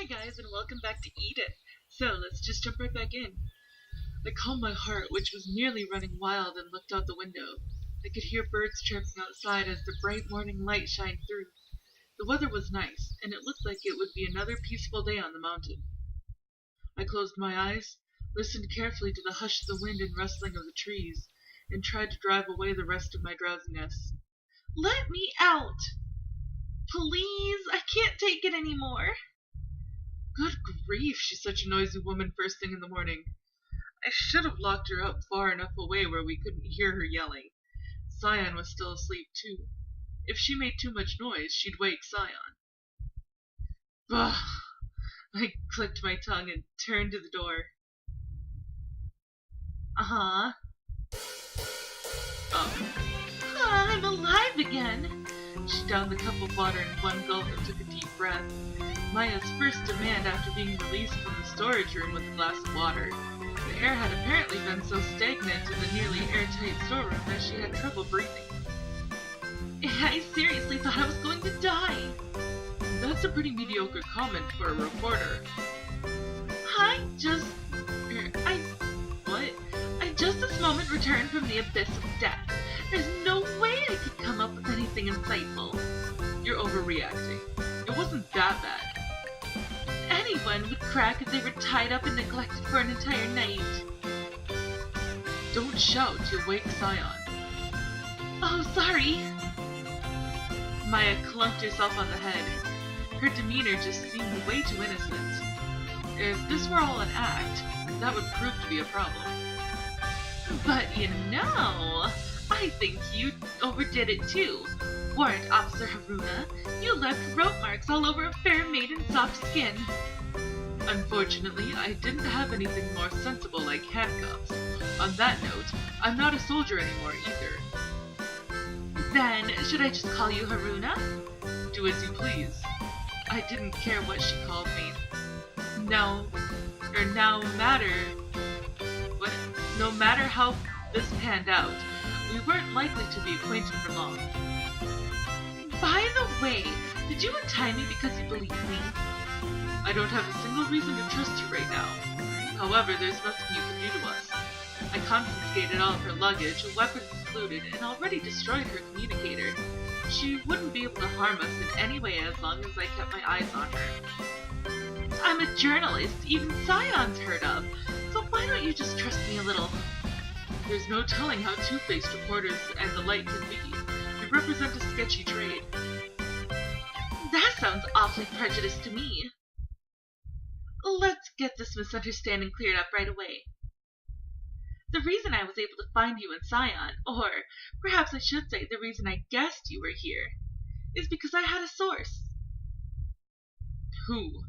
Hey guys, and welcome back to Edith. So, let's just jump right back in. I calmed my heart, which was nearly running wild, and looked out the window. I could hear birds chirping outside as the bright morning light shined through. The weather was nice, and it looked like it would be another peaceful day on the mountain. I closed my eyes, listened carefully to the hush of the wind and rustling of the trees, and tried to drive away the rest of my drowsiness. Let me out! Please, I can't take it anymore. Good grief, she's such a noisy woman first thing in the morning. I should have locked her up far enough away where we couldn't hear her yelling. Scion was still asleep, too. If she made too much noise, she'd wake Scion. Bah! I clicked my tongue and turned to the door. I'm alive again! She downed the cup of water in one gulp and took a deep breath. Maya's first demand after being released from the storage room with a glass of water. The air had apparently been so stagnant in the nearly airtight storeroom that she had trouble breathing. I seriously thought I was going to die. That's a pretty mediocre comment for a reporter. I just this moment returned from the abyss of death. There's no way I could come up with anything insightful. You're overreacting. It wasn't that bad. Anyone would crack if they were tied up and neglected for an entire night. Don't shout, you'll wake Scion. Oh, sorry. Maya clunked herself on the head. Her demeanor just seemed way too innocent. If this were all an act, that would prove to be a problem. But I think you overdid it too. Warrant Officer Haruna, you left rope marks all over a fair maiden's soft skin. Unfortunately, I didn't have anything more sensible like handcuffs. On that note, I'm not a soldier anymore either. Then, should I just call you Haruna? Do as you please. I didn't care what she called me. No matter how this panned out, we weren't likely to be acquainted for long. By the way, did you untie me because you believe me? I don't have a single reason to trust you right now. However, there's nothing you can do to us. I confiscated all of her luggage, weapons included, and already destroyed her communicator. She wouldn't be able to harm us in any way as long as I kept my eyes on her. I'm a journalist even Scion's heard of, so why don't you just trust me a little? There's no telling how two-faced reporters and the like can be. You represent a sketchy trade. That sounds awfully prejudiced to me. Let's get this misunderstanding cleared up right away. The reason I was able to find you in Scion, or perhaps I should say the reason I guessed you were here, is because I had a source. Who?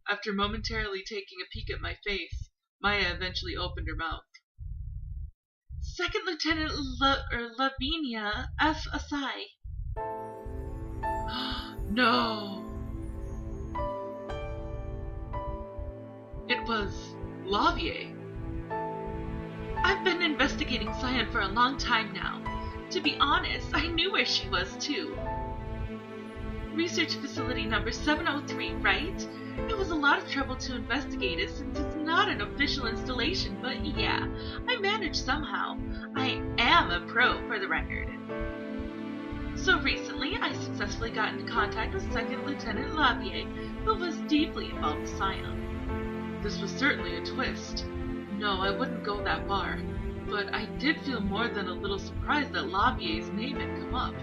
After momentarily taking a peek at my face, Maya eventually opened her mouth. Second Lieutenant Lavinia F. Asai. No! It was Lavie. I've been investigating Scion for a long time now. To be honest, I knew where she was too. Research facility number 703, right? It was a lot of trouble to investigate it since it's not an official installation, but yeah, I managed somehow. I am a pro, for the record. So recently, I successfully got into contact with Second Lieutenant Lavie, who was deeply involved with Scion. This was certainly a twist. No, I wouldn't go that far, but I did feel more than a little surprised that Lavie's name had come up.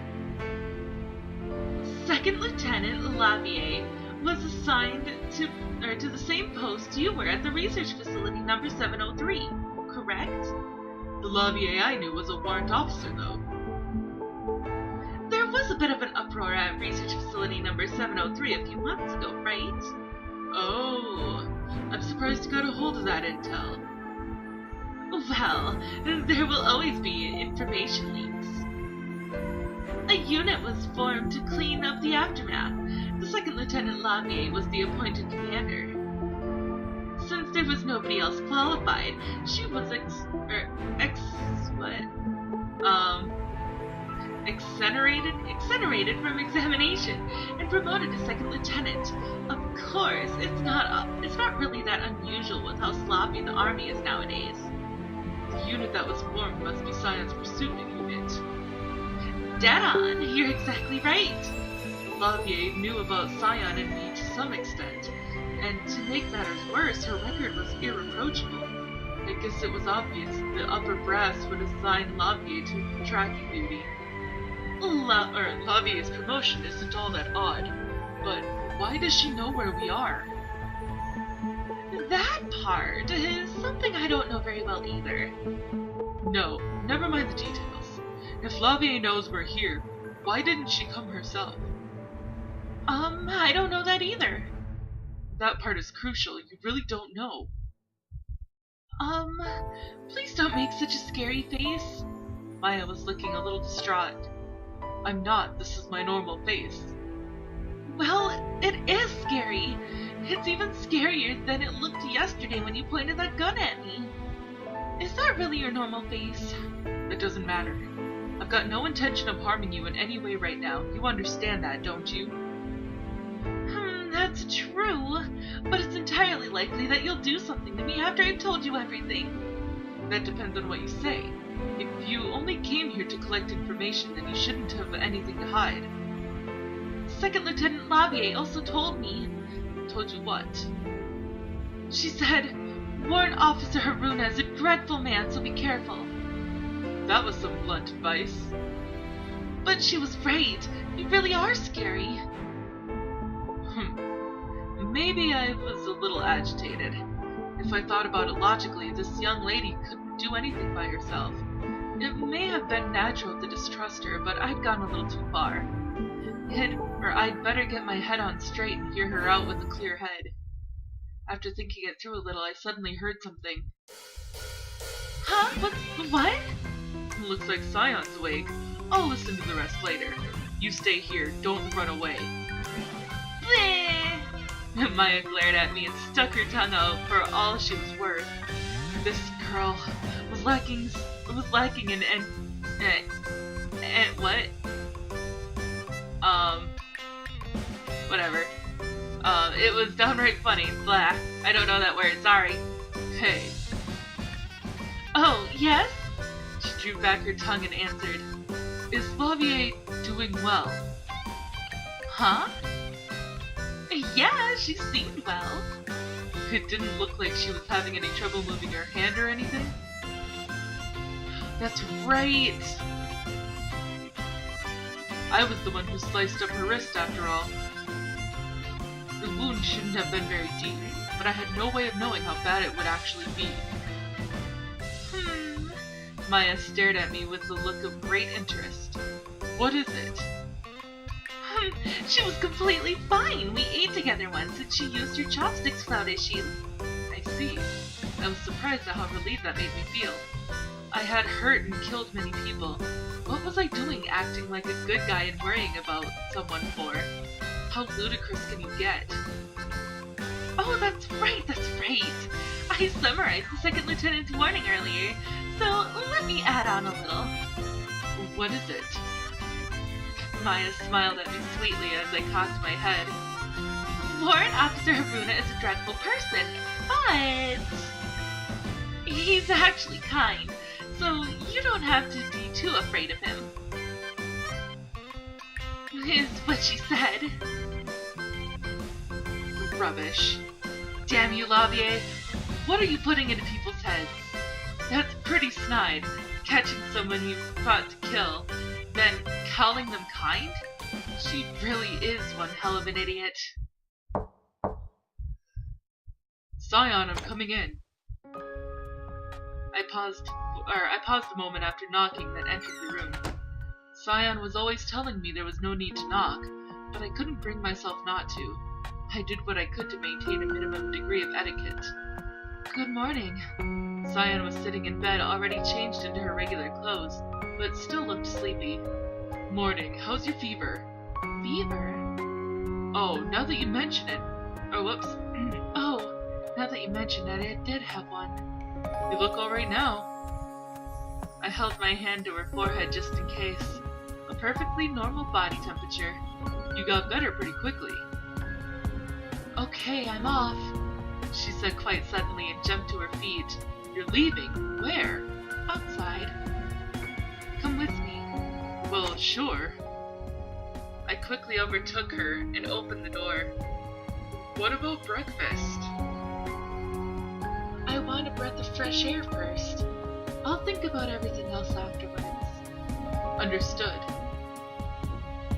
Second Lieutenant Lavie was assigned to the same post you were at the research facility number 703, correct? The Lavie I knew was a warrant officer, though. There was a bit of an uproar at research facility number 703 a few months ago, right? Oh, I'm surprised you got a hold of that intel. Well, there will always be information leaks. A unit was formed to clean up the aftermath. The Second Lieutenant Lavie was the appointed commander. Since there was nobody else qualified, she was exonerated from examination and promoted to second lieutenant. Of course, it's not really that unusual with how sloppy the army is nowadays. The unit that was formed must be Scion's pursuit unit. Dead on, you're exactly right. Lavie knew about Scion and me to some extent, and to make matters worse, her record was irreproachable. I guess it was obvious the upper brass would assign Lavie to tracking duty. Lavie's promotion isn't all that odd, but why does she know where we are? That part is something I don't know very well either. No, never mind the details. If Lavie knows we're here, why didn't she come herself? I don't know that either. That part is crucial. You really don't know. Please don't make such a scary face. Maya was looking a little distraught. I'm not. This is my normal face. Well, it is scary. It's even scarier than it looked yesterday when you pointed that gun at me. Is that really your normal face? It doesn't matter. I've got no intention of harming you in any way right now. You understand that, don't you? That's true. But it's entirely likely that you'll do something to me after I've told you everything. That depends on what you say. If you only came here to collect information, then you shouldn't have anything to hide. Second Lieutenant Lavie also told me. Told you what? She said, warn Officer Haruna is a dreadful man, so be careful. That was some blunt advice. But she was right. You really are scary. Maybe I was a little agitated. If I thought about it logically, this young lady couldn't do anything by herself. It may have been natural to distrust her, but I'd gone a little too far. I'd better get my head on straight and hear her out with a clear head. After thinking it through a little, I suddenly heard something. Huh? What? It looks like Scion's awake. I'll listen to the rest later. You stay here. Don't run away. Bleh. Maya glared at me and stuck her tongue out for all she was worth. This girl was lacking in what? Whatever. It was downright funny. Blah. I don't know that word. Sorry. Hey. Oh, yes? She drew back her tongue and answered. Is Lavie doing well? Huh? Yeah, she seemed well. It didn't look like she was having any trouble moving her hand or anything. That's right. I was the one who sliced up her wrist after all. The wound shouldn't have been very deep, but I had no way of knowing how bad it would actually be. Maya stared at me with a look of great interest. What is it? She was completely fine. We ate together once and she used your chopsticks without issue. I see. I was surprised at how relieved that made me feel. I had hurt and killed many people. What was I doing acting like a good guy and worrying about someone for? How ludicrous can you get? Oh, that's right. I summarized the second lieutenant's warning earlier, so let me add on a little. What is it? Maya smiled at me sweetly as I cocked my head. Warrant Officer Haruna is a dreadful person, but he's actually kind, so you don't have to be too afraid of him. Is what she said. Rubbish. Damn you, Lavie. What are you putting into people's heads? That's pretty snide, catching someone you fought to kill, then calling them kind? She really is one hell of an idiot. Scion, I'm coming in. I paused a moment after knocking, then entered the room. Scion was always telling me there was no need to knock, but I couldn't bring myself not to. I did what I could to maintain a minimum degree of etiquette. Good morning. Scion was sitting in bed, already changed into her regular clothes, but still looked sleepy. Morning. How's your fever? Fever? Oh, now that you mention it. Oh, whoops. Oh, now that you mention it, I did have one. You look alright now. I held my hand to her forehead just in case. A perfectly normal body temperature. You got better pretty quickly. Okay, I'm off, she said quite suddenly and jumped to her feet. You're leaving? Where? Outside. Come with me. Well, sure. I quickly overtook her and opened the door. What about breakfast? I want a breath of fresh air first. I'll think about everything else afterwards. Understood.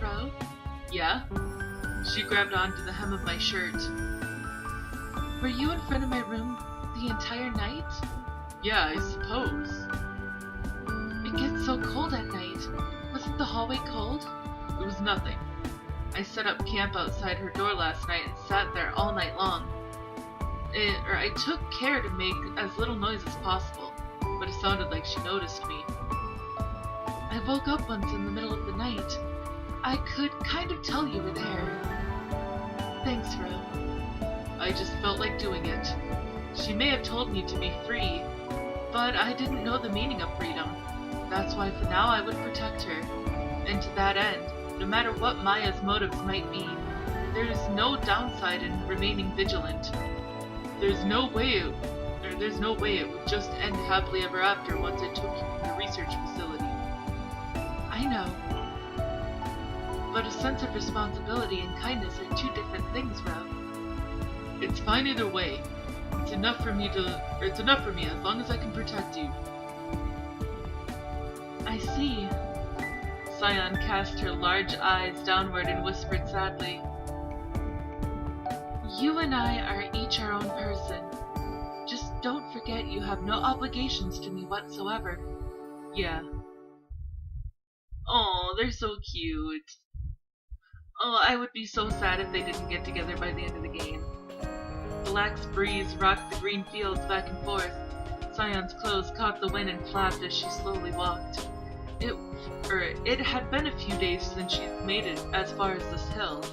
Ro? Yeah? She grabbed onto the hem of my shirt. Were you in front of my room the entire night? Yeah, I suppose. It gets so cold at night. Wasn't the hallway cold? It was nothing. I set up camp outside her door last night and sat there all night long. I took care to make as little noise as possible, but it sounded like she noticed me. I woke up once in the middle of the night. I could kind of tell you were there. Thanks, Ro. I just felt like doing it. She may have told me to be free, but I didn't know the meaning of freedom. That's why for now I would protect her. And to that end, no matter what Maya's motives might be, there is no downside in remaining vigilant. There's no way it would just end happily ever after once I took you from the research facility. I know. But a sense of responsibility and kindness are two different things, Ro. It's fine either way. It's enough for me as long as I can protect you. I see. Scion cast her large eyes downward and whispered sadly. You and I are each our own person. Just don't forget you have no obligations to me whatsoever. Yeah. Oh, they're so cute. Oh, I would be so sad if they didn't get together by the end of the game. The lax breeze rocked the green fields back and forth. Scion's clothes caught the wind and flapped as she slowly walked. It had been a few days since she'd made it as far as this hill.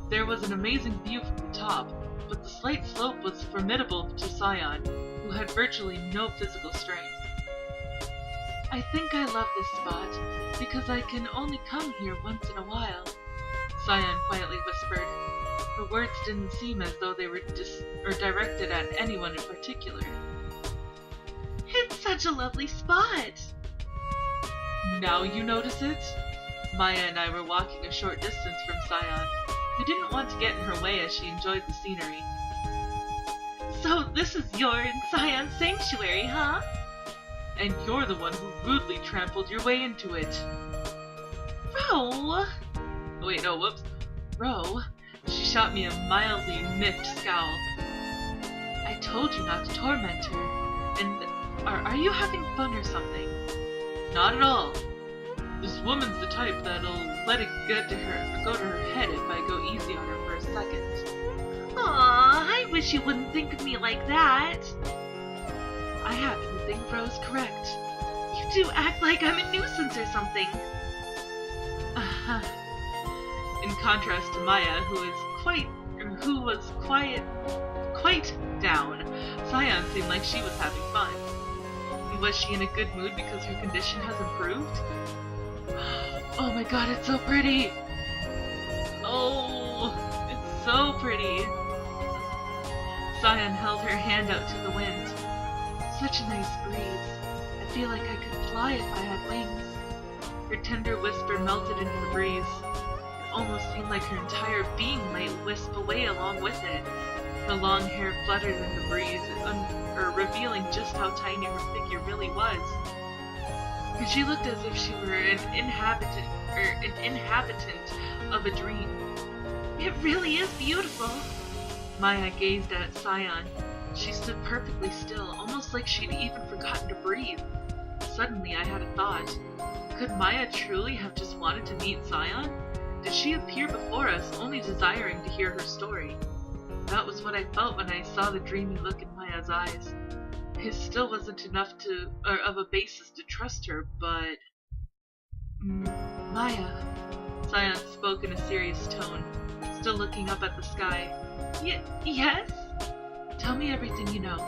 There was an amazing view from the top, but the slight slope was formidable to Scion, who had virtually no physical strength. I think I love this spot, because I can only come here once in a while, Scion quietly whispered. Her words didn't seem as though they were directed at anyone in particular. It's such a lovely spot! Now you notice it? Maya and I were walking a short distance from Scion, who didn't want to get in her way as she enjoyed the scenery. So this is your and Scion's sanctuary, huh? And you're the one who rudely trampled your way into it. Ro! Oh, wait, no, whoops. Ro, she shot me a mildly miffed scowl. I told you not to torment her. And are you having fun or something? Not at all. This woman's the type that'll let it go to her head if I go easy on her for a second. Aw, I wish you wouldn't think of me like that. I happen to think Ro's correct. You do act like I'm a nuisance or something. In contrast to Maya, who was quite down, Scion seemed like she was having fun. Was she in a good mood because her condition has improved? Oh my god, it's so pretty! Oh, it's so pretty! Scion held her hand out to the wind. Such a nice breeze. I feel like I could fly if I had wings. Her tender whisper melted into the breeze. It almost seemed like her entire being might wisp away along with it. Her long hair fluttered in the breeze, revealing just how tiny her figure really was. And she looked as if she were an inhabitant of a dream. It really is beautiful. Maya gazed at Scion. She stood perfectly still, almost like she'd even forgotten to breathe. Suddenly I had a thought. Could Maya truly have just wanted to meet Scion? Did she appear before us only desiring to hear her story? That was what I felt when I saw the dreamy look in Maya's eyes. It still wasn't enough of a basis to trust her, but... Maya, Scion spoke in a serious tone, still looking up at the sky. Yes? Tell me everything you know.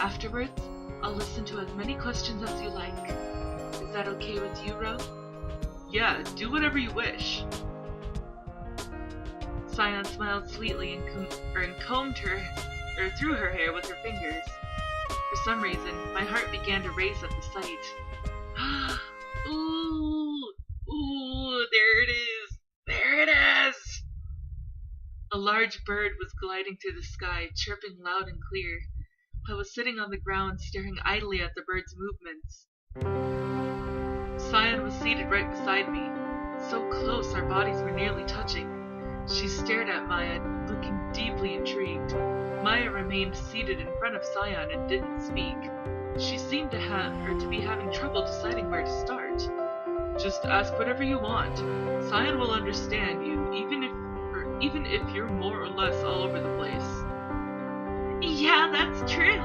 Afterwards, I'll listen to as many questions as you like. Is that okay with you, Ro? Yeah, do whatever you wish. Scion smiled sweetly and combed her, or through her hair with her fingers. For some reason, my heart began to race at the sight. Ooh, ooh, there it is! There it is! A large bird was gliding through the sky, chirping loud and clear. I was sitting on the ground, staring idly at the bird's movements. Scion was seated right beside me. So close our bodies were nearly touching. She stared at Maya, looking deeply intrigued. Maya remained seated in front of Scion and didn't speak. She seemed to be having trouble deciding where to start. Just ask whatever you want. Scion will understand you, even if you're more or less all over the place. Yeah, that's true.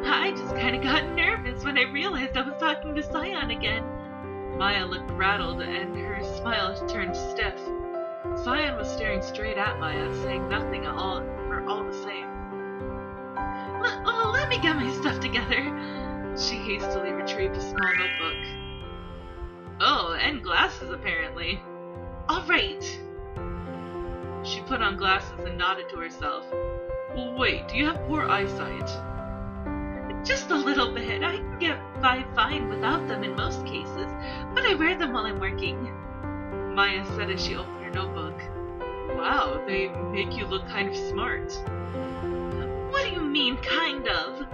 I just kinda got nervous when I realized I was talking to Scion again. Maya looked rattled and her smile turned stiff. Scion was staring straight at Maya, saying nothing at all, or all the same. Let me get my stuff together. She hastily retrieved a small notebook. Oh, and glasses apparently. Alright. She put on glasses and nodded to herself. Wait, do you have poor eyesight? Just a little bit. I can get by fine without them in most cases, but I wear them while I'm working. Maya said as she opened her notebook. Wow, they make you look kind of smart. What do you mean, kind of?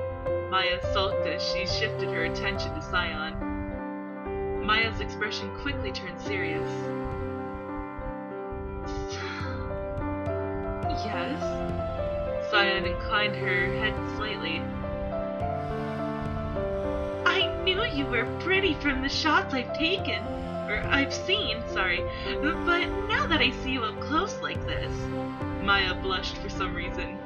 Maya sulked as she shifted her attention to Scion. Maya's expression quickly turned serious. Yes? Scion inclined her head slightly. I knew you were pretty from the shots I've taken. Or I've seen, sorry. But now that I see you up close like this... Maya blushed for some reason.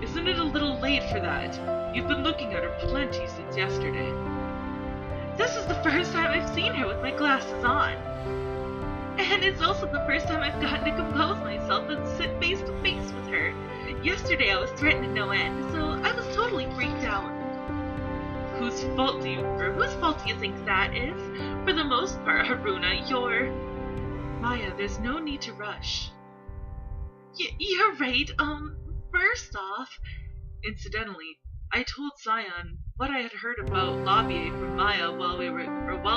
Isn't it a little late for that? You've been looking at her plenty since yesterday. This is the first time I've seen her with my glasses on. And it's also the first time I've gotten to compose myself and sit face to face with her. Yesterday I was threatened to no end, so I was totally freaked out. Whose fault do you think that is? For the most part, Haruna, you're... Maya, there's no need to rush. You're right, first off... Incidentally, I told Scion what I had heard about Lavie from Maya while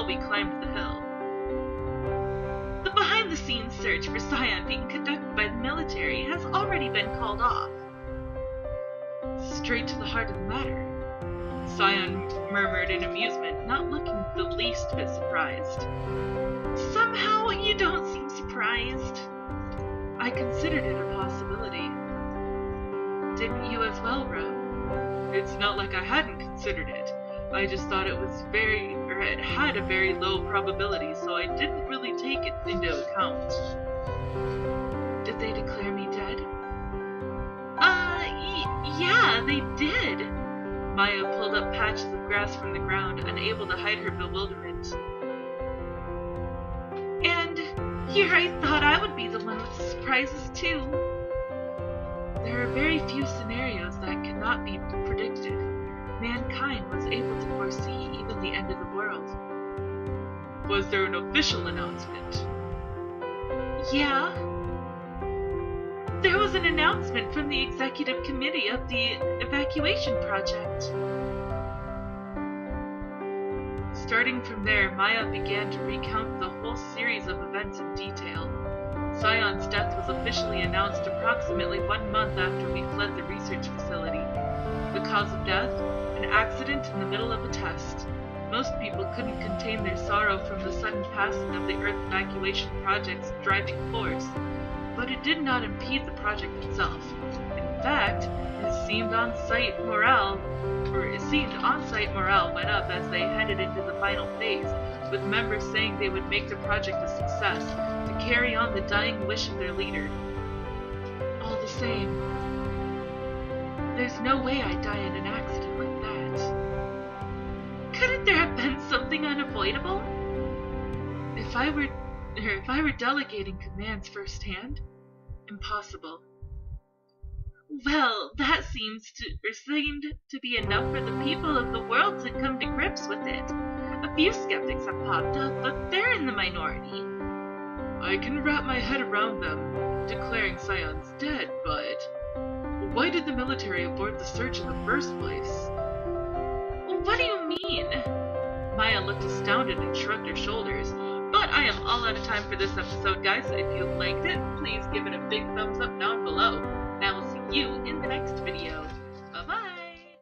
we climbed the hill. The behind-the-scenes search for Scion being conducted by the military has already been called off. Straight to the heart of the matter. Scion murmured in amusement, not looking the least bit surprised. Somehow you don't seem surprised. I considered it a possibility. Didn't you as well, Ro? It's not like I hadn't considered it. I just thought it had a very low probability, so I didn't really take it into account. Did they declare me dead? Yeah, they did. Maya pulled up patches of grass from the ground, unable to hide her bewilderment. And here I thought I would be the one with the surprises too. There are very few scenarios that cannot be predicted. Mankind was able to foresee even the end of the world. Was there an official announcement? Yeah. There was an announcement from the executive committee of the evacuation project. Starting from there, Maya began to recount the whole series of events in detail. Scion's death was officially announced approximately 1 month after we fled the research facility. The cause of death? An accident in the middle of a test. Most people couldn't contain their sorrow from the sudden passing of the Earth evacuation project's driving force, but it did not impede the project itself. In fact, it seemed on-site morale went up as they headed into the final phase, with members saying they would make the project a success, to carry on the dying wish of their leader. All the same, there's no way I'd die in an accident like that. Couldn't there have been something unavoidable? If I were delegating commands firsthand, impossible. Well, that seemed to be enough for the people of the world to come to grips with it. A few skeptics have popped up, but they're in the minority. I can wrap my head around them declaring Scion's dead, but why did the military abort the search in the first place? What do you mean? Maya looked astounded and shrugged her shoulders. But I am all out of time for this episode, guys. If you liked it, please give it a big thumbs up down below. And I will see you in the next video.